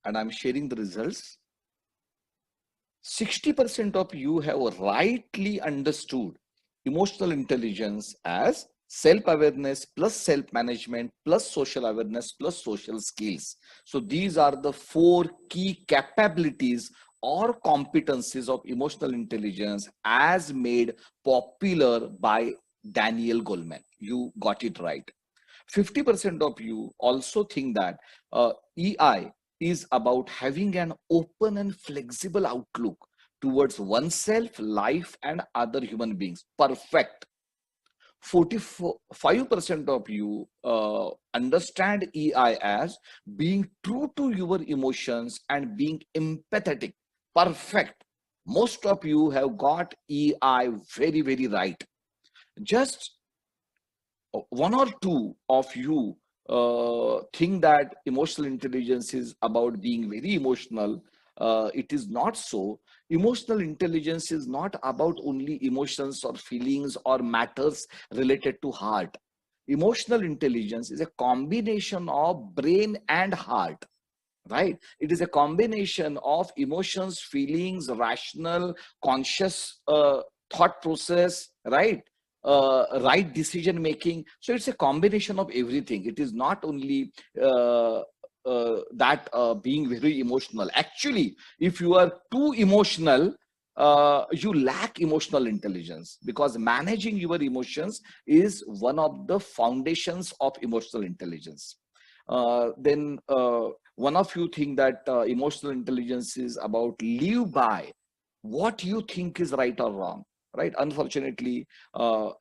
and I'm sharing the results. 60% of you have rightly understood emotional intelligence as self-awareness plus self-management plus social awareness plus social skills. So these are the four key capabilities or competencies of emotional intelligence as made popular by Daniel Goleman. You got it right. 50% of you also think that EI is about having an open and flexible outlook towards oneself, life, and other human beings. Perfect. 45% of you understand EI as being true to your emotions and being empathetic. Perfect. Most of you have got EI very, very right. Just one or two of you think that emotional intelligence is about being very emotional. It is not so. Emotional intelligence is not about only emotions or feelings or matters related to heart. Emotional intelligence is a combination of brain and heart, right? It is a combination of emotions, feelings, rational, conscious thought process, right? Right decision making. So it's a combination of everything. It is not only that being very emotional. Actually, if you are too emotional, you lack emotional intelligence, because managing your emotions is one of the foundations of emotional intelligence. Then one of you think that emotional intelligence is about live by what you think is right or wrong, right? Unfortunately,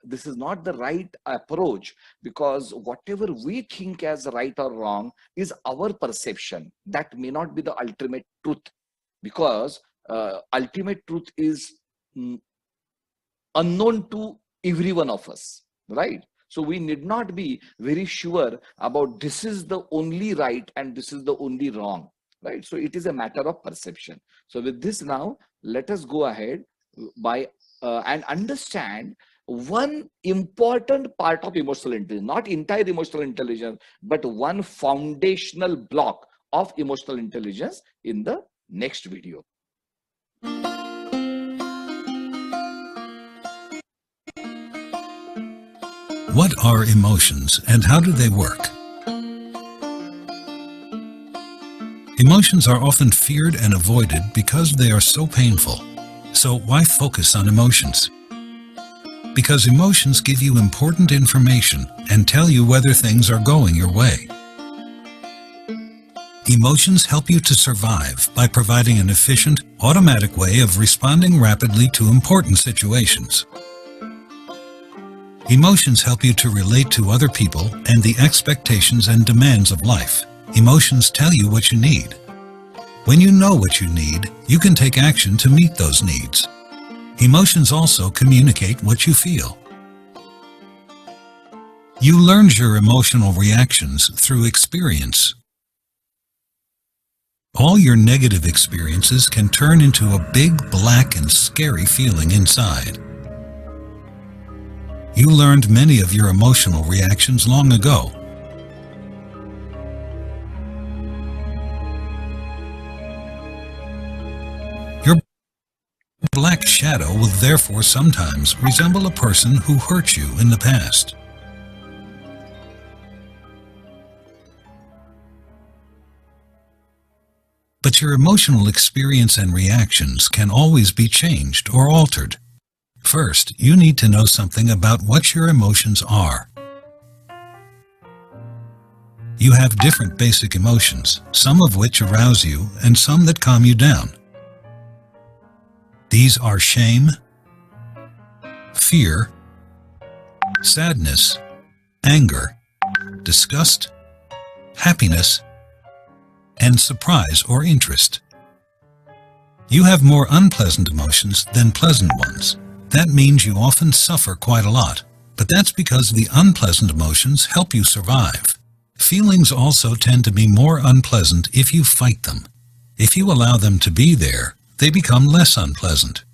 this is not the right approach, because whatever we think as right or wrong is our perception. That may not be the ultimate truth, because ultimate truth is unknown to every one of us, right? So we need not be very sure about this is the only right and this is the only wrong, right? So it is a matter of perception. So with this now, let us go ahead by and understand one important part of emotional intelligence, not entire emotional intelligence, but one foundational block of emotional intelligence in the next video. What are emotions and how do they work? Emotions are often feared and avoided because they are so painful. So why focus on emotions? Because emotions give you important information and tell you whether things are going your way. Emotions help you to survive by providing an efficient, automatic way of responding rapidly to important situations. Emotions help you to relate to other people and the expectations and demands of life. Emotions tell you what you need. When you know what you need, you can take action to meet those needs. Emotions also communicate what you feel. You learned your emotional reactions through experience. All your negative experiences can turn into a big, black, and scary feeling inside. You learned many of your emotional reactions long ago. Your black shadow will therefore sometimes resemble a person who hurt you in the past. But your emotional experience and reactions can always be changed or altered. First, you need to know something about what your emotions are. You have different basic emotions, some of which arouse you and some that calm you down. These are shame, fear, sadness, anger, disgust, happiness, and surprise or interest. You have more unpleasant emotions than pleasant ones. That means you often suffer quite a lot, but that's because the unpleasant emotions help you survive. Feelings also tend to be more unpleasant if you fight them. If you allow them to be there, they become less unpleasant.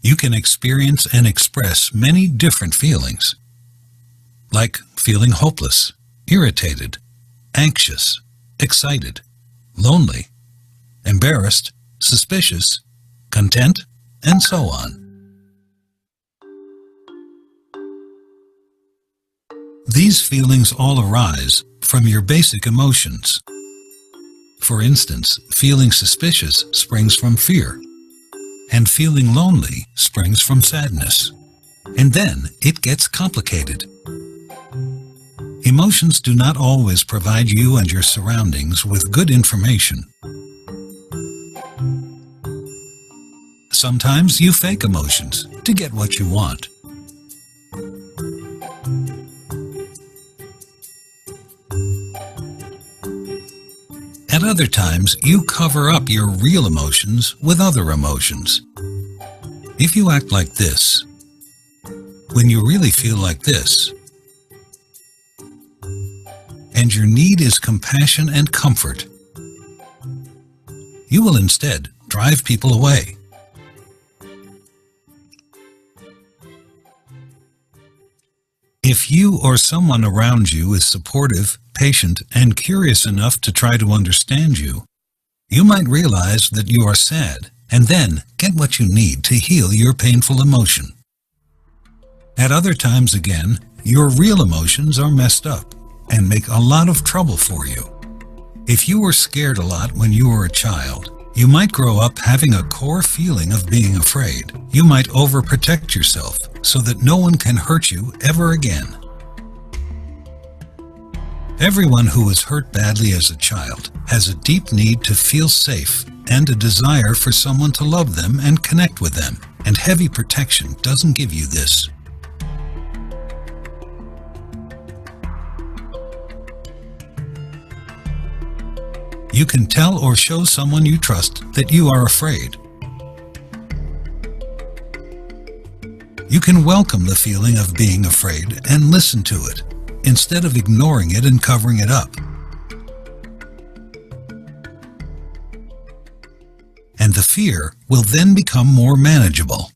You can experience and express many different feelings, like feeling hopeless, irritated, anxious, excited, lonely, embarrassed, suspicious, content, and so on. These feelings all arise from your basic emotions. For instance, feeling suspicious springs from fear, and feeling lonely springs from sadness. And then it gets complicated. Emotions do not always provide you and your surroundings with good information. Sometimes you fake emotions to get what you want. At other times, you cover up your real emotions with other emotions. If you act like this, when you really feel like this, and your need is compassion and comfort, you will instead drive people away. If you or someone around you is supportive, patient, and curious enough to try to understand you, you might realize that you are sad and then get what you need to heal your painful emotion. At other times again, your real emotions are messed up and make a lot of trouble for you. If you were scared a lot when you were a child, you might grow up having a core feeling of being afraid. You might overprotect yourself so that no one can hurt you ever again. Everyone who was hurt badly as a child has a deep need to feel safe and a desire for someone to love them and connect with them, and heavy protection doesn't give you this. You can tell or show someone you trust that you are afraid. You can welcome the feeling of being afraid and listen to it, instead of ignoring it and covering it up. And the fear will then become more manageable.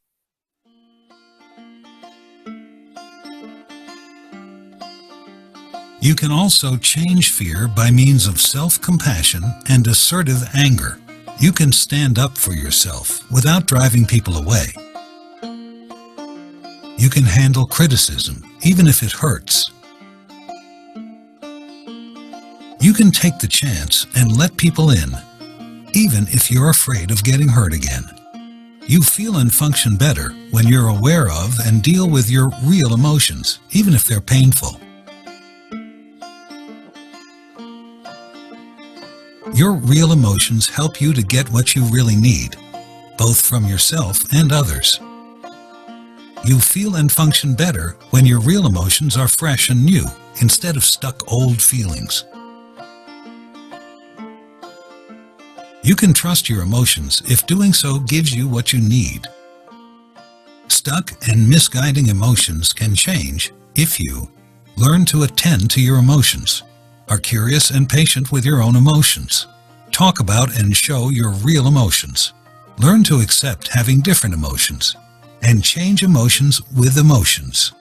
You can also change fear by means of self-compassion and assertive anger. You can stand up for yourself without driving people away. You can handle criticism, even if it hurts. You can take the chance and let people in, even if you're afraid of getting hurt again. You feel and function better when you're aware of and deal with your real emotions, even if they're painful. Your real emotions help you to get what you really need, both from yourself and others. You feel and function better when your real emotions are fresh and new, instead of stuck old feelings. You can trust your emotions if doing so gives you what you need. Stuck and misguiding emotions can change if you learn to attend to your emotions, are curious and patient with your own emotions, talk about and show your real emotions, learn to accept having different emotions, and change emotions with emotions.